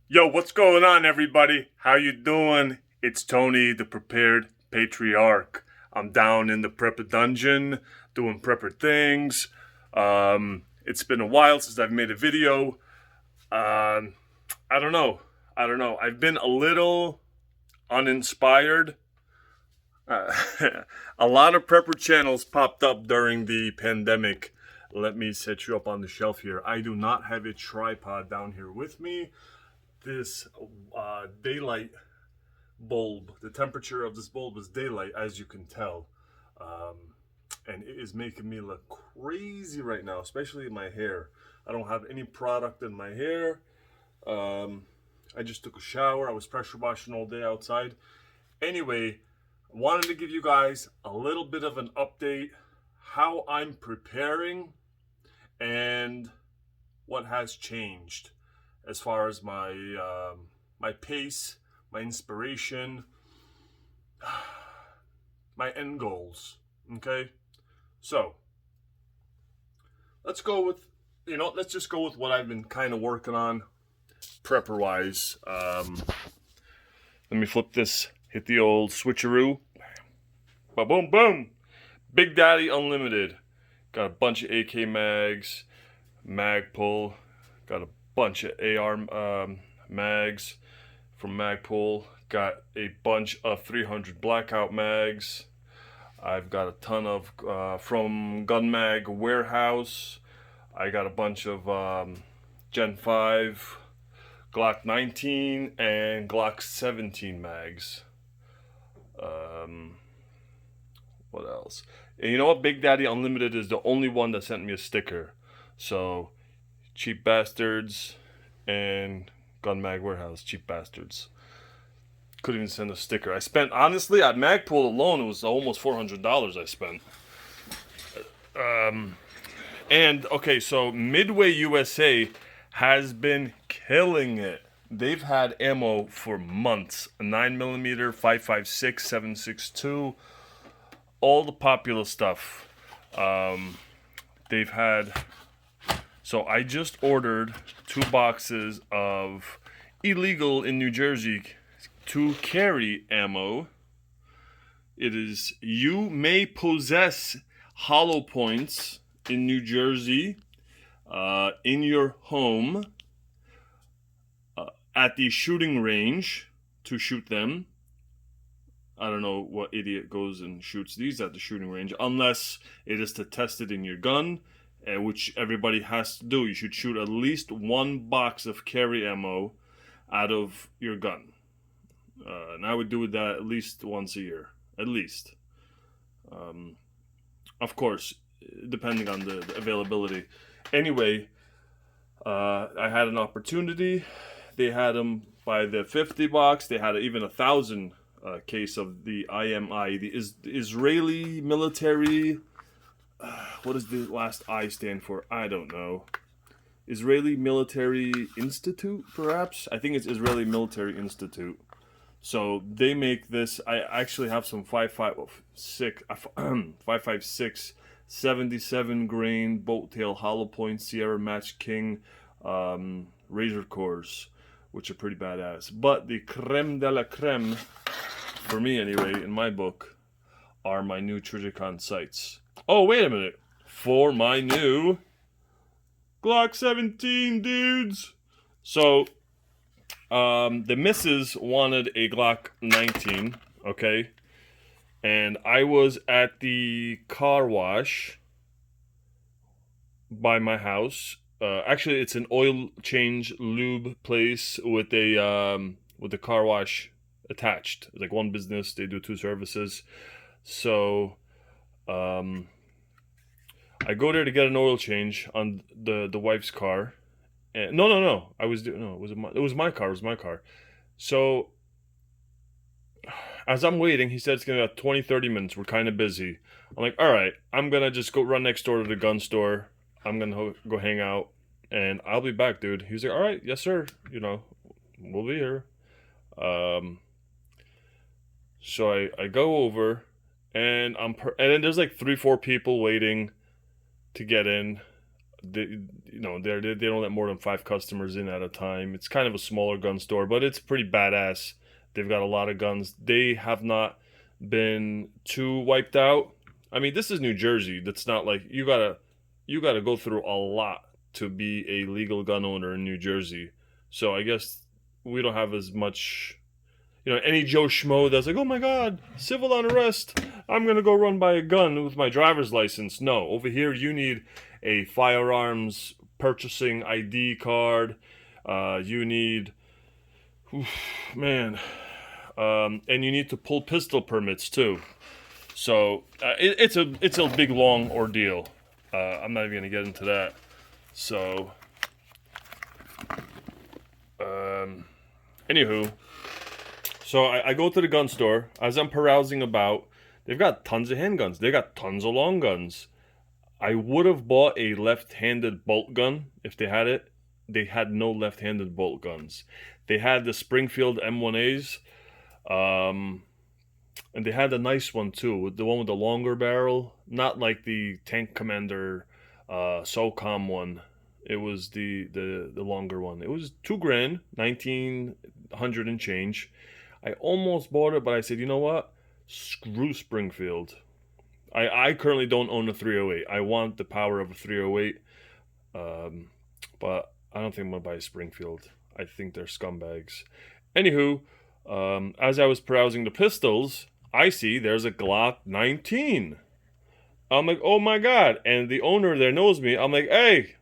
Yo, what's going on, everybody? How you doing? It's Tony, the Prepared Patriarch. I'm down in the prepper dungeon, doing prepper things. It's been a while since I've made a video. Um, I don't know. I've been a little uninspired. Uh, a lot of prepper channels popped up during the pandemic. Let me set you up on the shelf here. I do not have a tripod down here with me. This daylight bulb, the temperature of this bulb is daylight, as you can tell. Um, and it is making me look crazy right now, especially in my hair. I don't have any product in my hair. I just took a shower. I was pressure washing all day outside. Anyway, I wanted to give you guys a little bit of an update how I'm preparing and what has changed as far as my pace, my inspiration, my end goals. Okay, so let's just go with what I've been kind of working on, prepper wise. Let me flip this. Hit the old switcheroo. Ba boom boom. Big Daddy Unlimited. Got a bunch of AK mags, mag pull. Got a bunch of AR mags from Magpul. Got a bunch of 300 blackout mags. I've got a ton of from Gun Mag Warehouse. I got a bunch of Gen 5, Glock 19, and Glock 17 mags. What else? And you know what? Big Daddy Unlimited is the only one that sent me a sticker. So, cheap bastards and Gun Mag Warehouse, cheap bastards. Couldn't even send a sticker. I spent, honestly, at Magpul alone, it was almost $400 I spent. And, okay, so Midway USA has been killing it. They've had ammo for months. 9mm, 5.56, 7.62, all the popular stuff. They've had... So I just ordered 2 boxes of illegal in New Jersey to carry ammo. It is, you may possess hollow points in New Jersey in your home at the shooting range to shoot them. I don't know what idiot goes and shoots these at the shooting range, unless it is to test it in your gun, which everybody has to do. You should shoot at least 1 box of carry ammo out of your gun. And I would do that at least once a year. At least. Of course, depending on the availability. Anyway, I had an opportunity. They had them by the 50 box. They had even 1,000 case of the IMI, the Israeli military. What does the last I stand for? I don't know. Israeli Military Institute, perhaps? I think it's Israeli Military Institute. So they make this. I actually have some 5.56, 77 grain bolt tail hollow point Sierra Match King razor cores, which are pretty badass. But the creme de la creme, for me anyway, in my book, are my new Trijicon sights. Oh, wait a minute. For my new Glock 17, dudes. So, the missus wanted a Glock 19, okay? And I was at the car wash by my house. Actually, it's an oil change lube place with the car wash attached. It's like one business. They do 2 services. So, I go there to get an oil change on the wife's car. And no. It was my car. So as I'm waiting, he said it's gonna be about 20-30 minutes. We're kind of busy. I'm like, all right, I'm gonna just go run next door to the gun store. I'm gonna go hang out, and I'll be back, dude. He was like, all right, yes sir. We'll be here. So I go over, and and then there's like 3-4 people waiting to get in. They don't let more than 5 customers in at a time. It's kind of a smaller gun store, but it's pretty badass. They've got a lot of guns. They have not been too wiped out. I mean, this is New Jersey. That's not like you gotta go through a lot to be a legal gun owner in New Jersey. So I guess we don't have as much. Any Joe Schmo that's like, oh my God, civil unrest. I'm gonna go run by a gun with my driver's license. No, over here you need a firearms purchasing ID card. You need, oof, man, and you need to pull pistol permits too. So it's a big long ordeal. I'm not even gonna get into that. So, anywho, so I go to the gun store as I'm perusing about. They've got tons of handguns. They got tons of long guns. I would have bought a left-handed bolt gun if they had it. They had no left-handed bolt guns. They had the Springfield M1As, and they had a nice one too, the one with the longer barrel, not like the Tank Commander SOCOM one. It was the longer one. It was $2,000, 1,900 and change. I almost bought it, but I said, you know what? Screw Springfield. I currently don't own a 308. I want the power of a 308, but I don't think I'm going to buy a Springfield. I think they're scumbags. Anywho, as I was perusing the pistols, I see there's a Glock 19. I'm like, oh my God. And the owner there knows me. I'm like, hey.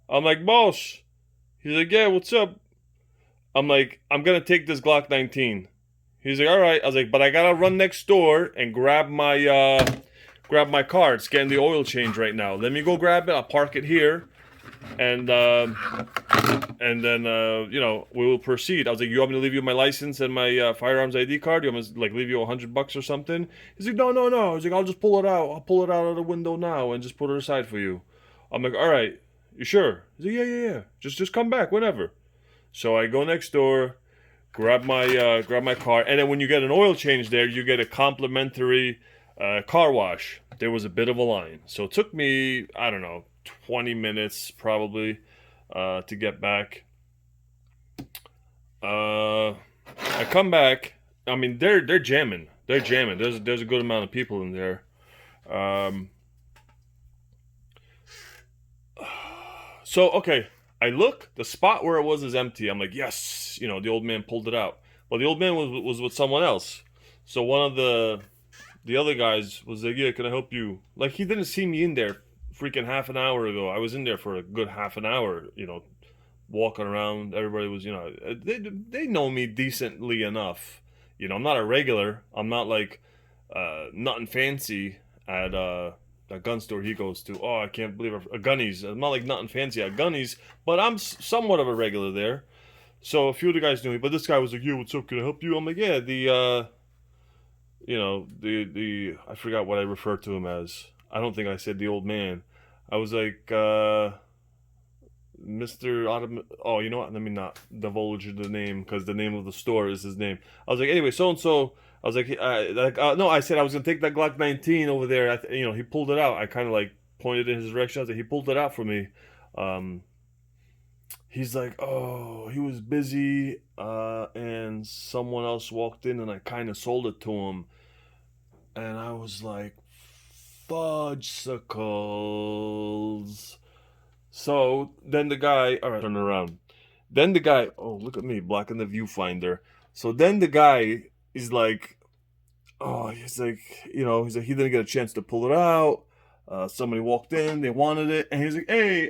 I'm like, boss. He's like, yeah, what's up? I'm like, I'm going to take this Glock 19. He's like, all right. I was like, but I got to run next door and grab my car. It's getting the oil change right now. Let me go grab it. I'll park it here. And then, we will proceed. I was like, you want me to leave you my license and my firearms ID card? You want me to, like, leave you $100 or something? He's like, no. I was like, I'll just pull it out. I'll pull it out of the window now and just put it aside for you. I'm like, all right. You sure? He's like, yeah. Just come back whenever. So I go next door, grab my car, and then when you get an oil change there, you get a complimentary car wash. There was a bit of a line, so it took me, I don't know, 20 minutes probably to get back. I come back. I mean, they're jamming. They're jamming. There's a good amount of people in there. So, okay, I look, the spot where it was is empty. I'm like, yes, the old man pulled it out. Well, the old man was with someone else. So one of the other guys was like, yeah, can I help you? Like, he didn't see me in there freaking half an hour ago. I was in there for a good half an hour, walking around. Everybody was, they know me decently enough. I'm not a regular. I'm not like nothing fancy at a gun store he goes to. Oh, I can't believe a Gunnies. I'm not like nothing fancy at Gunnies, but I'm somewhat of a regular there. So a few of the guys knew me, but this guy was like, "Yo, what's up? Can I help you?" I'm like, "Yeah, the I forgot what I referred to him as. I don't think I said the old man. I was like, Mr. Autumn. Oh, you know what? Let me not divulge the name because the name of the store is his name. I was like, anyway, so and so. I was like, no, I said I was gonna take that Glock 19 over there. He pulled it out. I kind of like pointed in his direction. I was like, he pulled it out for me. He's like, oh, he was busy, and someone else walked in, and I kind of sold it to him. And I was like, fudgesicles. So then the guy, all right, turn around. Then the guy, oh, look at me, blocking the viewfinder. So then the guy is like, oh, he's like, he's like, he didn't get a chance to pull it out. Somebody walked in, they wanted it, and he's like, hey,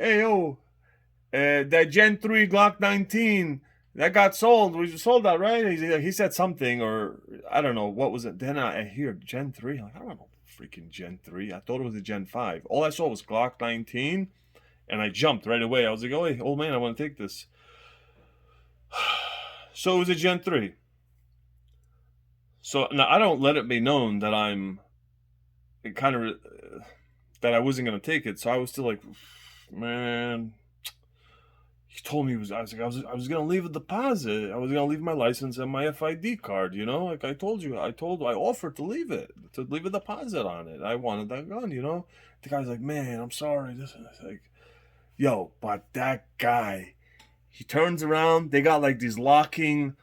that Gen 3 Glock 19, that got sold. We sold that, right? He said something, or I don't know, what was it? Then I hear Gen 3. I'm like, I don't know, freaking Gen 3. I thought it was a Gen 5. All I saw was Glock 19, and I jumped right away. I was like, oh, hey, old man, I want to take this. So it was a Gen 3. So now I don't let it be known that that I wasn't going to take it. So I was still like, man, he told me I was going to leave a deposit. I was going to leave my license and my FID card, like I told you. I offered to leave a deposit on it. I wanted that gun, The guy's like, man, I'm sorry. This is like, Yo, but that guy, he turns around. They got like these locking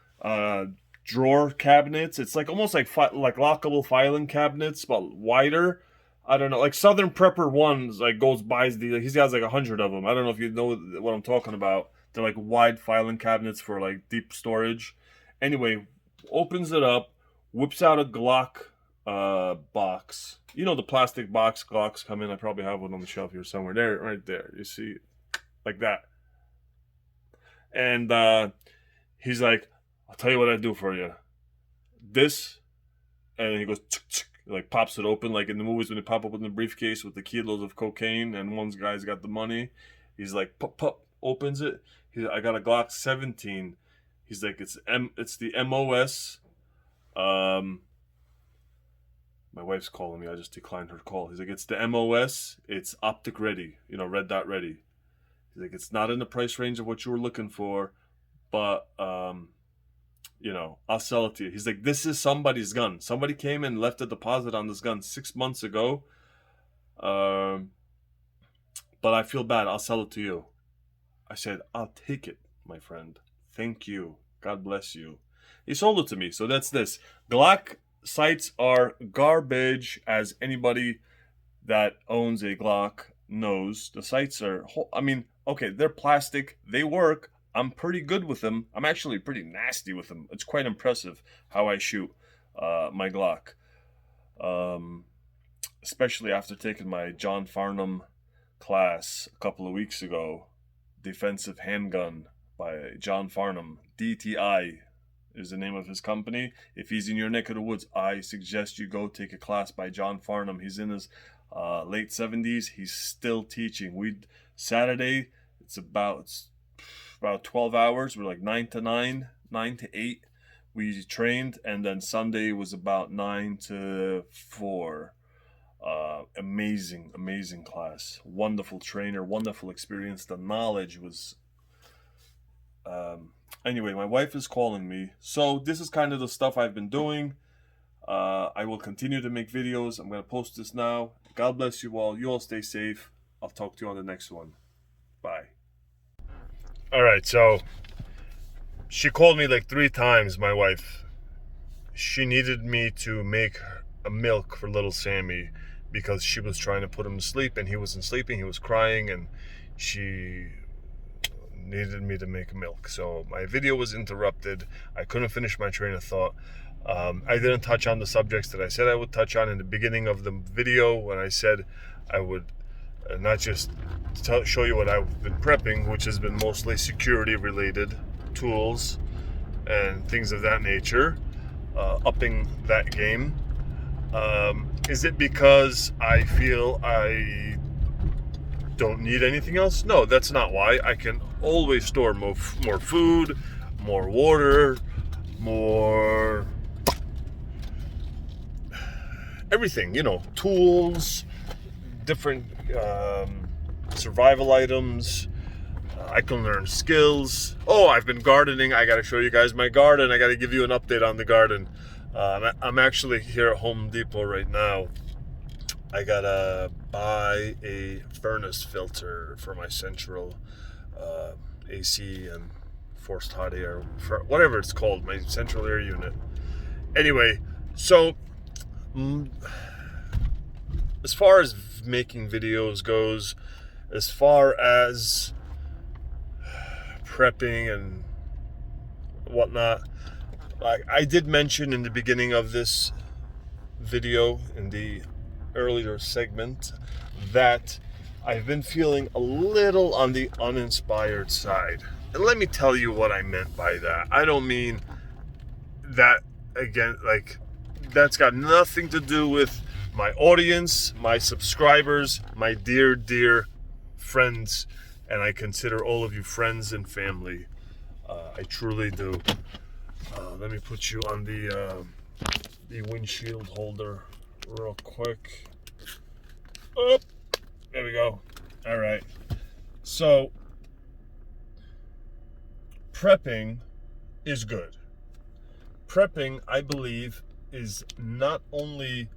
drawer cabinets. It's like almost like like lockable filing cabinets, but wider. I don't know, like Southern Prepper ones. Like goes buys the. He's got like 100 of them. I don't know if you know what I'm talking about. They're like wide filing cabinets for like deep storage. Anyway, opens it up, whips out a Glock box. You know the plastic box Glocks come in. I probably have one on the shelf here somewhere. There, right there. You see, like that. And he's like, "I'll tell you what I do for you. This," and he goes, like pops it open, like in the movies when they pop open the briefcase with the kilos of cocaine, and one guy's got the money. He's like, pop, opens it. He's like, I got a Glock 17. He's like, it's the MOS. My wife's calling me. I just declined her call. He's like, it's the MOS. It's optic ready. Red dot ready. He's like, it's not in the price range of what you were looking for, but I'll sell it to you. He's like, this is somebody's gun. Somebody came and left a deposit on this gun 6 months ago. But I feel bad. I'll sell it to you. I said, I'll take it, my friend. Thank you. God bless you. He sold it to me. So that's this. Glock sights are garbage, as anybody that owns a Glock knows. The sights are, okay, they're plastic. They work. I'm pretty good with them. I'm actually pretty nasty with them. It's quite impressive how I shoot my Glock. Especially after taking my John Farnham class a couple of weeks ago. Defensive Handgun by John Farnham. DTI is the name of his company. If he's in your neck of the woods, I suggest you go take a class by John Farnham. He's in his late 70s. He's still teaching. Saturday, it's about 12 hours. We're like 9 to 8. We trained, and then Sunday was about 9 to 4. Amazing class. Wonderful trainer, wonderful experience. The knowledge was... Anyway, my wife is calling me. So this is kind of the stuff I've been doing. I will continue to make videos. I'm going to post this now. God bless you all. You all stay safe. I'll talk to you on the next one. Bye. All right, so she called me like 3 times, my wife. She needed me to make a milk for little Sammy because she was trying to put him to sleep and he wasn't sleeping. He was crying and she needed me to make milk. So my video was interrupted. I couldn't finish my train of thought. I didn't touch on the subjects that I said I would touch on in the beginning of the video when I said I would not just show you what I've been prepping, which has been mostly security related tools and things of that nature, upping that game. Is it because I feel I don't need anything else? No, that's not why. I can always store more food, more water, more everything, tools, different survival items. I can learn skills. Oh, I've been gardening. I got to show you guys my garden. I got to give you an update on the garden. I'm actually here at Home Depot right now. I got to buy a furnace filter for my central AC and forced hot air, for whatever it's called, my central air unit. Anyway, so as far as making videos goes, as far as prepping and whatnot, like I did mention in the beginning of this video, in the earlier segment, that I've been feeling a little on the uninspired side. And let me tell you what I meant by that. I don't mean that, again, like, that's got nothing to do with my audience, my subscribers, my dear friends, and I consider all of you friends and family. I truly do. Let me put you on the windshield holder real quick. Oh, there we go. All right. So, prepping is good. Prepping, I believe, is not only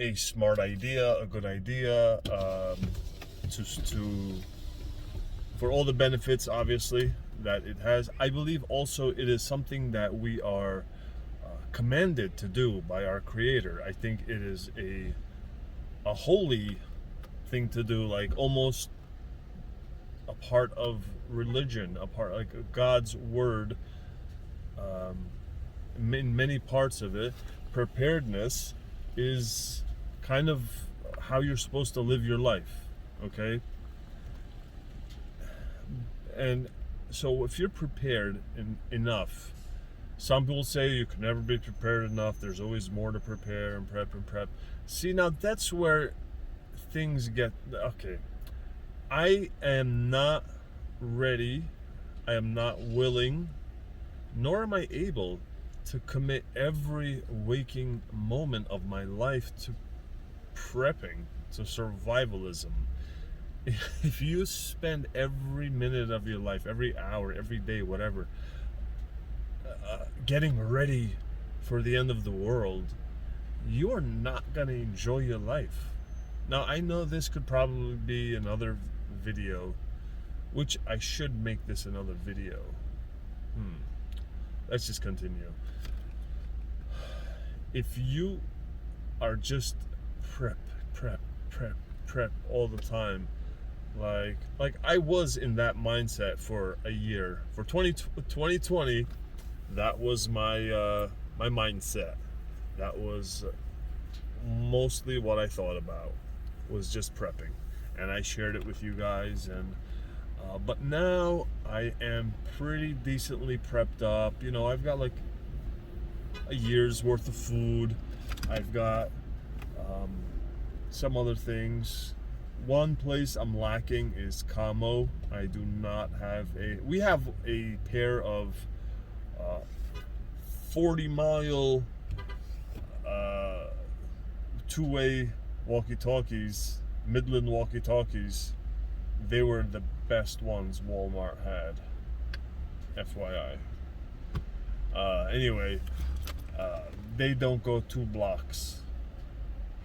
a smart idea, a good idea, to for all the benefits, obviously, that it has. I believe also it is something that we are commanded to do by our Creator. I think it is a holy thing to do, like almost a part of religion, a part like God's word. In many parts of it, preparedness is kind of how you're supposed to live your life. Okay, and so if you're prepared enough, some people say you can never be prepared enough. There's always more to prepare and prep and prep. See, now that's where things get okay. I am not ready, I am not willing, nor am I able to commit every waking moment of my life to prepping, to survivalism. If you spend every minute of your life, every hour, every day, whatever, getting ready for the end of the world, you are not going to enjoy your life. Now, I know this could probably be another video, which I should make this another video. Let's just continue. If you are just prep all the time, like I was in that mindset for a year. For 2020, that was my my mindset. That was mostly what I thought about, was just prepping, and I shared it with you guys. And but now I am pretty decently prepped up. You know, I've got like a year's worth of food. I've got some other things. One place I'm lacking is camo. I do not have we have a pair of 40-mile two-way walkie-talkies, Midland walkie-talkies. They were the best ones Walmart had, FYI. Anyway, they don't go 2 blocks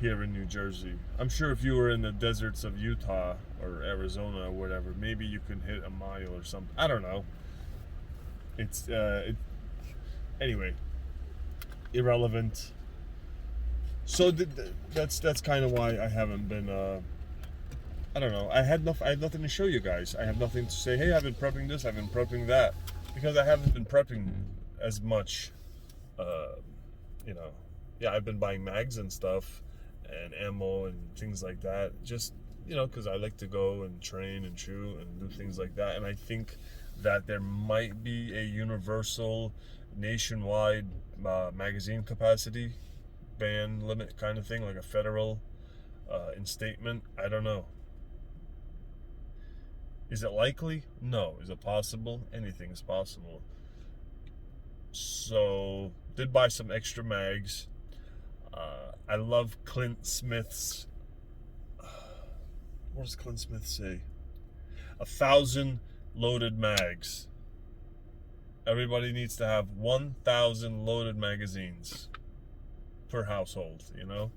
here in New Jersey. I'm sure if you were in the deserts of Utah or Arizona or whatever, maybe you can hit a mile or something. I don't know. It's anyway, irrelevant. So that's kind of why I haven't been. I don't know. I had nothing to show you guys. I have nothing to say. Hey, I've been prepping this. I've been prepping that, because I haven't been prepping as much. You know, yeah, I've been buying mags and stuff, and ammo and things like that. Just, you know, because I like to go and train and shoot and do things like that. And I think that there might be a universal, nationwide magazine capacity ban limit kind of thing, like a federal instatement. I don't know. Is it likely? No. Is it possible? Anything is possible. So, did buy some extra mags. I love Clint Smith's. What does Clint Smith say? 1,000 loaded mags. Everybody needs to have 1,000 loaded magazines per household, you know?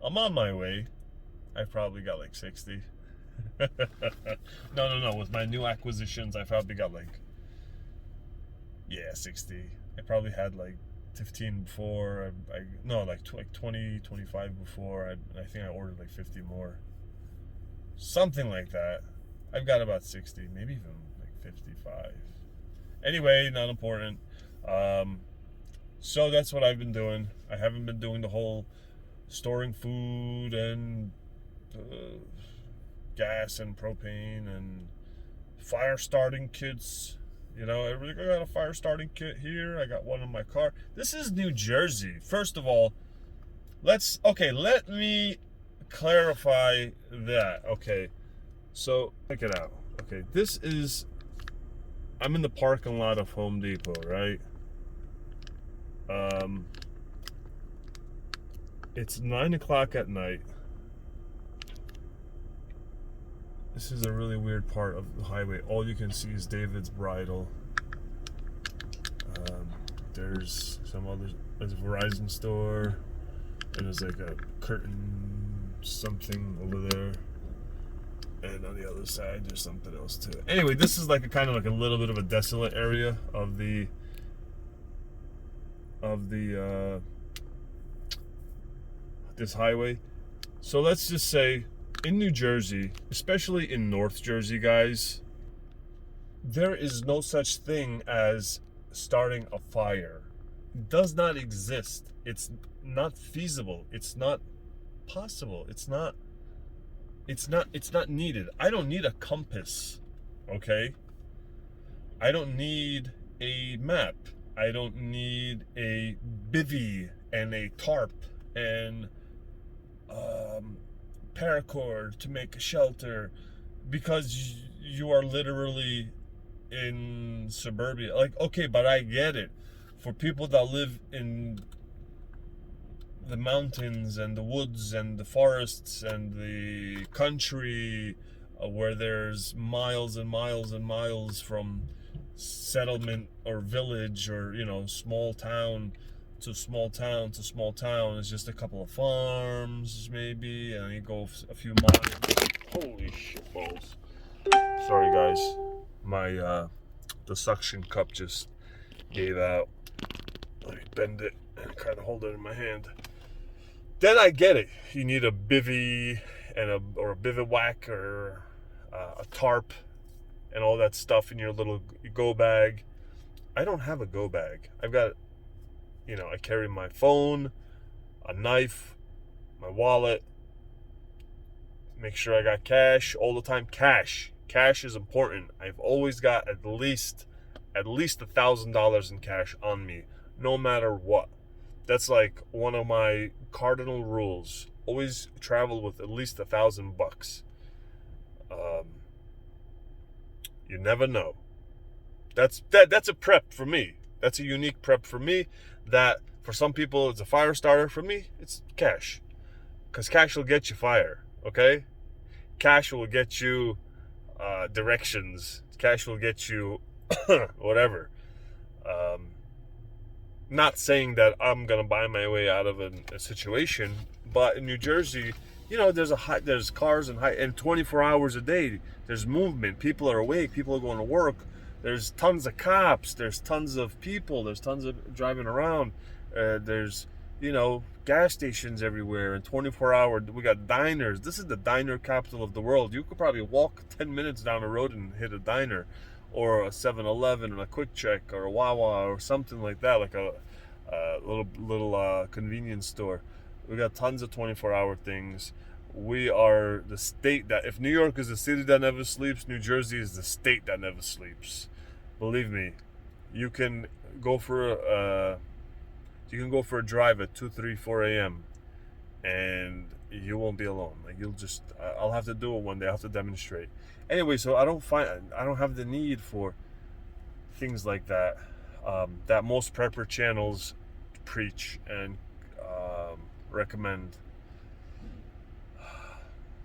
I'm on my way. I probably got like 60. No. With my new acquisitions, I probably got like, 60. I probably had like 15 before. Like 20, 25 before. I think I ordered like 50 more. Something like that. I've got about 60, maybe even like 55. Anyway, not important. So that's what I've been doing. I haven't been doing the whole storing food and gas and propane and fire starting kits. You know, I got a fire starting kit here. I got one in my car. This is New Jersey. First of all, let me clarify that. Okay, so check it out. Okay, I'm in the parking lot of Home Depot, right? It's 9 o'clock at night. This is a really weird part of the highway. All you can see is David's Bridal. There's there's a Verizon store, and there's like a curtain something over there. And on the other side, there's something else too. Anyway, this is like a kind of like a little bit of a desolate area of the this highway. So let's just say in New Jersey, especially in North Jersey, guys, there is no such thing as starting a fire. It does not exist. It's not feasible. It's not possible. It's not needed. I don't need a compass, okay? I don't need a map. I don't need a bivvy and a tarp and paracord to make a shelter, because you are literally in suburbia. Like, okay, but I get it. For people that live in the mountains and the woods and the forests and the country, where there's miles and miles and miles from settlement or village or, you know, small town to small town to small town. It's just a couple of farms maybe, and you go a few miles. Holy shit balls. Sorry guys, my the suction cup just gave out. Let me bend it and kind of hold it in my hand. Then I get it. You need a bivvy and a bivouac or a tarp and all that stuff in your little go bag. I don't have a go bag. I've got, you know, I carry my phone, a knife, my wallet. Make sure I got cash all the time. Cash is important. I've always got at least $1,000 in cash on me, no matter what. That's like one of my cardinal rules. Always travel with at least $1,000. You never know. That's a prep for me. That's a unique prep for me. That for some people it's a fire starter. For me, it's cash, because cash will get you fire. Okay, cash will get you directions. Cash will get you whatever. Not saying that I'm gonna buy my way out of a situation, but in New Jersey, you know, there's cars and 24 hours a day. There's movement. People are awake. People are going to work. There's tons of cops. There's tons of people. There's tons of driving around. There's, you know, gas stations everywhere. And 24-hour, we got diners. This is the diner capital of the world. You could probably walk 10 minutes down the road and hit a diner, or a 7-Eleven, or a Quick Check, or a Wawa, or something like that, like a little convenience store. We got tons of 24-hour things. We are the state that, if New York is the city that never sleeps, New Jersey is the state that never sleeps. Believe me, you can go for a drive at 2, 3, 4 a.m. and you won't be alone. Like, I'll have to do it one day. I'll have to demonstrate. Anyway, so I don't have the need for things like that that most prepper channels preach and recommend.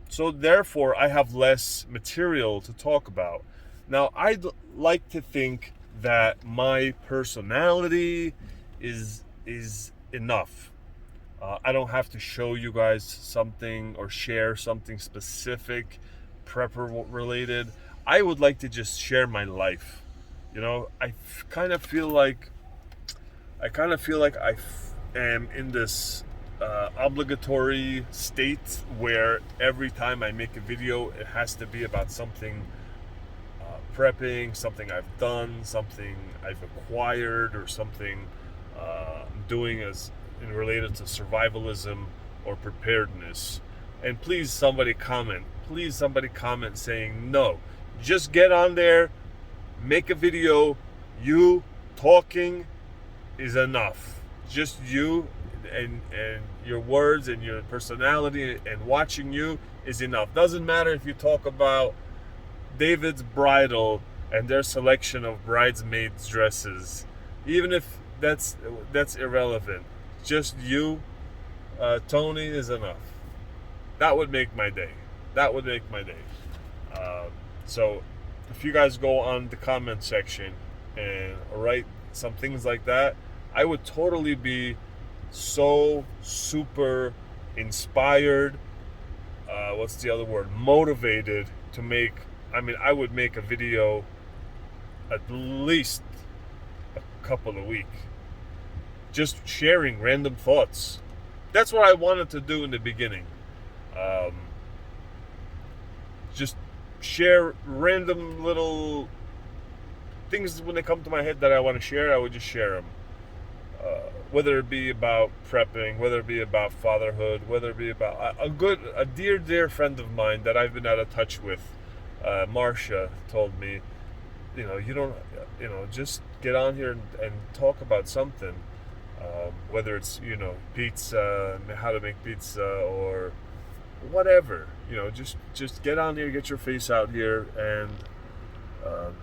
So therefore, I have less material to talk about. Now, I'd like to think that my personality is enough. I don't have to show you guys something or share something specific prepper related. I would like to just share my life. You know, I kind of feel like I am in this obligatory state where every time I make a video, it has to be about something prepping, something I've done, something I've acquired, or something I'm doing as in related to survivalism or preparedness. And please somebody comment saying no. Just get on there, make a video. You talking is enough. Just you and your words and your personality and watching you is enough. Doesn't matter if you talk about David's bridal and their selection of bridesmaids dresses. Even if that's irrelevant. Just you, Tony, is enough. That would make my day. So if you guys go on the comment section and write some things like that, I would totally be so super inspired, what's the other word, motivated to make, I would make a video at least a couple a week, just sharing random thoughts. That's what I wanted to do in the beginning. Just share random little things when they come to my head that I want to share. I would just share them. Whether it be about prepping, whether it be about fatherhood, whether it be about a dear friend of mine that I've been out of touch with, Marcia, told me, just get on here and talk about something, whether it's, pizza, how to make pizza, or whatever, just get on here, get your face out here, and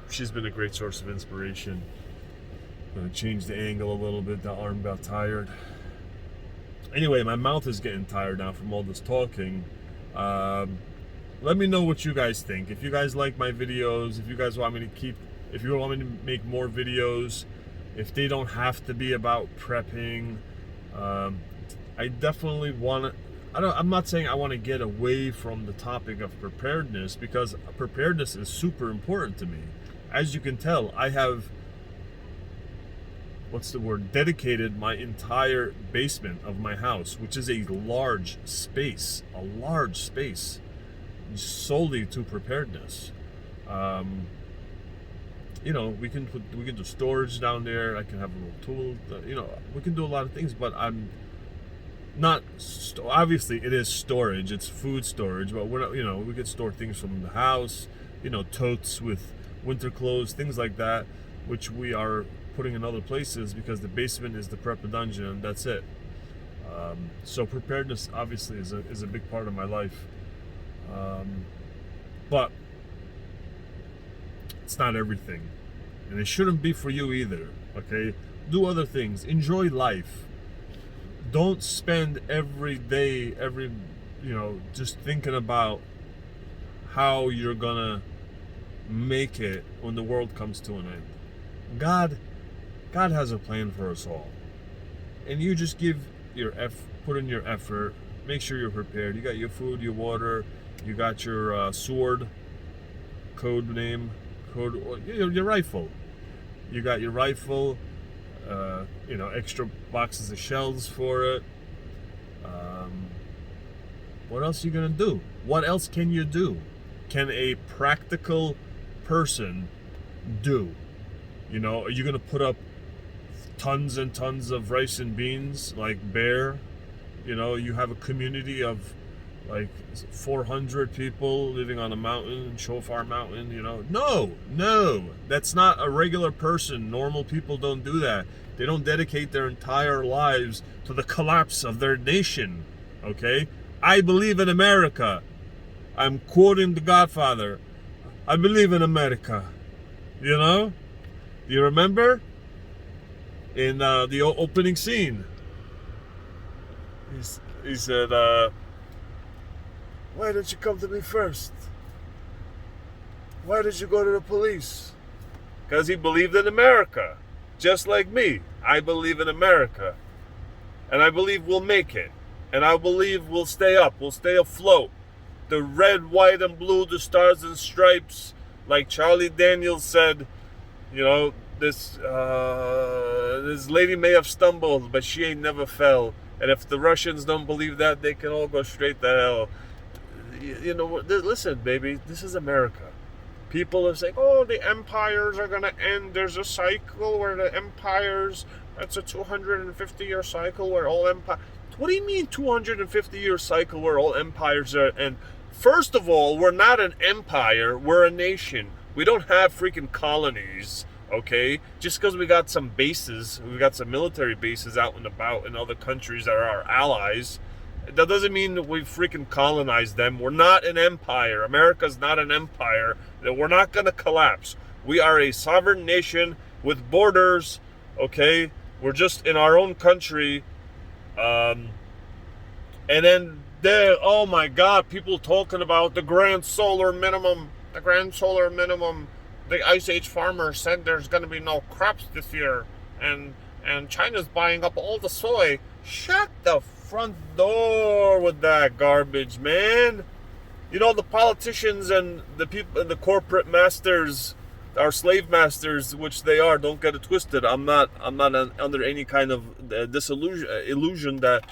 she's been a great source of inspiration. Gonna change the angle a little bit. The arm got tired. Anyway, my mouth is getting tired now from all this talking. Let me know what you guys think. If you guys like my videos, if you guys want me to make more videos, if they don't have to be about prepping, I definitely want to. I'm not saying I want to get away from the topic of preparedness, because preparedness is super important to me. As you can tell, I have dedicated my entire basement of my house, which is a large space, solely to preparedness. We can do storage down there. I can have a little tool. We can do a lot of things, but I'm not. Obviously, it is storage. It's food storage, but we're not. We could store things from the house. Totes with winter clothes, things like that, which we are putting in other places because the basement is the prep dungeon, and that's it. So preparedness obviously is a big part of my life, but it's not everything, and it shouldn't be for you either. Okay, do other things, enjoy life. Don't spend every day, just thinking about how you're gonna make it when the world comes to an end. God has a plan for us all, and you just put in your effort. Make sure you're prepared. You got your food, your water, you got your sword, your rifle. You got your rifle, extra boxes of shells for it. What else are you gonna do? What else can you do? Can a practical person do? Are you gonna put up tons and tons of rice and beans like Bear? You have a community of like 400 people living on a mountain, Shofar Mountain. No, that's not a regular person. Normal people don't do that. They don't dedicate their entire lives to the collapse of their nation. Okay, I believe in America. I'm quoting The Godfather. I believe in America. Do you remember? In the opening scene, he said, why didn't you come to me first? Why did you go to the police? Because he believed in America. Just like me. I believe in America. And I believe we'll make it. And I believe we'll stay up. We'll stay afloat. The red, white, and blue, the stars and stripes. Like Charlie Daniels said, this lady may have stumbled, but she ain't never fell. And if the Russians don't believe that, they can all go straight to hell. Listen, baby, this is America. People are saying, oh, the empires are going to end. There's a cycle where the empires, that's a 250-year cycle where all empires... What do you mean 250-year cycle where all empires are... And first of all, we're not an empire. We're a nation. We don't have freaking colonies. Okay, just because we got some bases, we got some military bases out and about in other countries that are our allies, that doesn't mean that we freaking colonized them. We're not an empire. America's not an empire. We're not going to collapse. We are a sovereign nation with borders. Okay, we're just in our own country. And then there, oh my God, people talking about the grand solar minimum. The Ice Age farmers said there's going to be no crops this year, and China's buying up all the soy. Shut the front door with that garbage, man. You know, the politicians and the people and the corporate masters, our slave masters, which they are. Don't get it twisted. I'm not under any kind of illusion that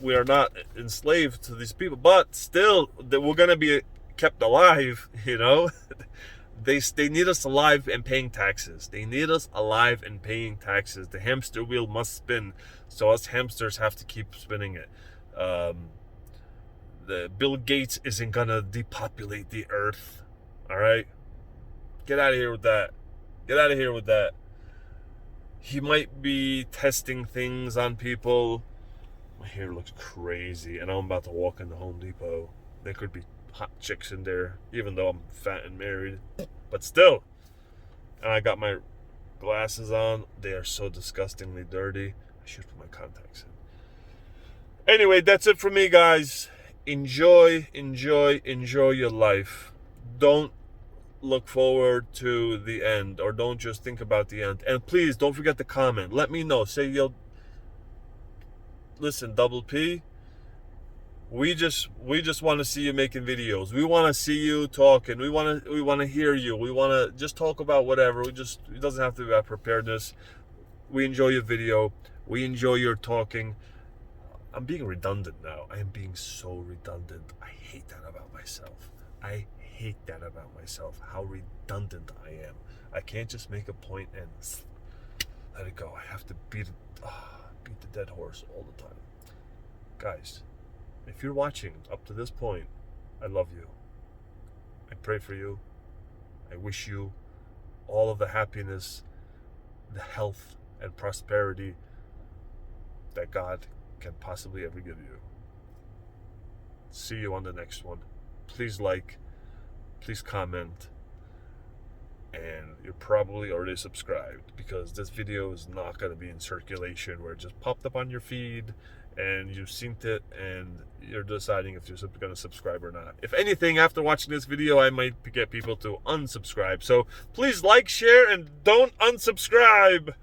we are not enslaved to these people. But still, that we're gonna be kept alive. You know, they need us alive and paying taxes. They need us alive and paying taxes. The hamster wheel must spin, so us hamsters have to keep spinning it. The Bill Gates isn't gonna depopulate the earth. All right, get out of here with that. Get out of here with that. He might be testing things on people. My hair looks crazy, and I'm about to walk into Home Depot. There could be hot chicks in there, even though I'm fat and married. But still, and I got my glasses on. They are so disgustingly dirty. I should put my contacts in. Anyway, that's it for me, guys. Enjoy your life. Don't look forward to the end, or don't just think about the end. And please don't forget to comment. Let me know. Say you'll listen, Double P. We just want to see you making videos. We want to see you talking. We want to hear you. We want to just talk about whatever. It doesn't have to be about preparedness. We enjoy your video. We enjoy your talking. I'm being redundant now. I am being so redundant. I hate that about myself. I hate that about myself, how redundant I am. I can't just make a point and let it go. I have to beat the dead horse all the time. Guys, if you're watching up to this point, I love you. I pray for you. I wish you all of the happiness, the health, and prosperity that God can possibly ever give you. See you on the next one. Please like, please comment, and you're probably already subscribed, because this video is not going to be in circulation where it just popped up on your feed and you've seen it and you're deciding if you're going to subscribe or not. If anything, after watching this video, I might get people to unsubscribe. So please like, share, and don't unsubscribe.